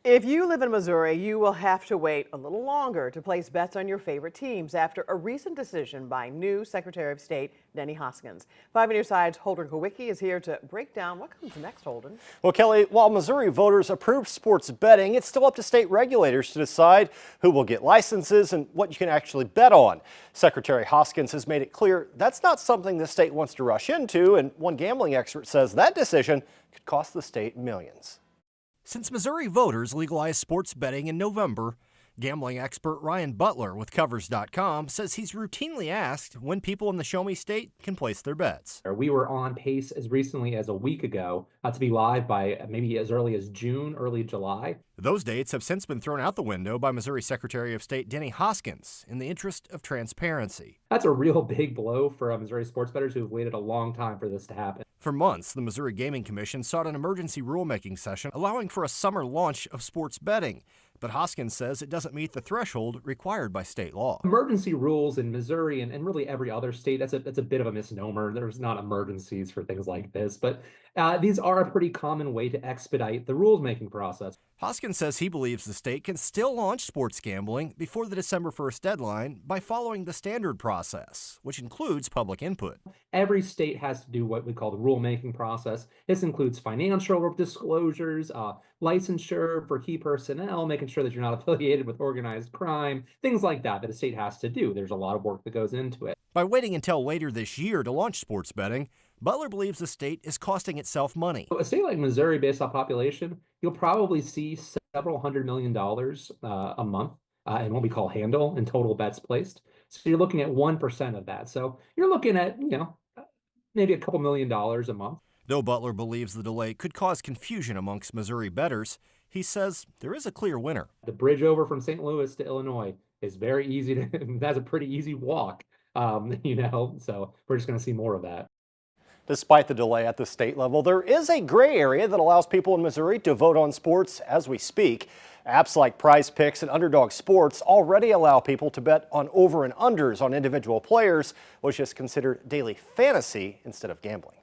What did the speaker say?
If you live in Missouri, you will have to wait a little longer to place bets on your favorite teams after a recent decision by new Secretary of State Denny Hoskins. 5 News Side's Holden Kowicki is here to break down what comes next, Holden. Well, Kelly, while Missouri voters approved sports betting, it's still up to state regulators to decide who will get licenses and what you can actually bet on. Secretary Hoskins has made it clear that's not something the state wants to rush into, and one gambling expert says that decision could cost the state millions. Since Missouri voters legalized sports betting in November, gambling expert Ryan Butler with Covers.com says he's routinely asked when people in the Show Me State can place their bets. We were on pace as recently as a week ago to be live by maybe as early as June, early July. Those dates have since been thrown out the window by Missouri Secretary of State Denny Hoskins in the interest of transparency. That's a real big blow for Missouri sports bettors who have waited a long time for this to happen. For months, the Missouri Gaming Commission sought an emergency rulemaking session allowing for a summer launch of sports betting. But Hoskins says it doesn't meet the threshold required by state law. Emergency rules in Missouri and really every other state, that's a bit of a misnomer. There's not emergencies for things like this, but these are a pretty common way to expedite the rules-making process. Hoskins says he believes the state can still launch sports gambling before the December 1st deadline by following the standard process, which includes public input. Every state has to do what we call the rulemaking process. This includes financial disclosures, licensure for key personnel, making sure that you're not affiliated with organized crime, things like that a state has to do. There's a lot of work that goes into it. By waiting until later this year to launch sports betting, Butler believes the state is costing itself money. A state like Missouri, based on population, you'll probably see several $100 million a month in what we call handle in total bets placed. So you're looking at 1% of that. So you're looking at, maybe a couple $1 million a month. Though Butler believes the delay could cause confusion amongst Missouri bettors, he says there is a clear winner. The bridge over from St. Louis to Illinois is very easy that's a pretty easy walk, so we're just going to see more of that. Despite the delay at the state level, there is a gray area that allows people in Missouri to vote on sports as we speak. Apps like Prize Picks and Underdog Sports already allow people to bet on over and unders on individual players, which is considered daily fantasy instead of gambling.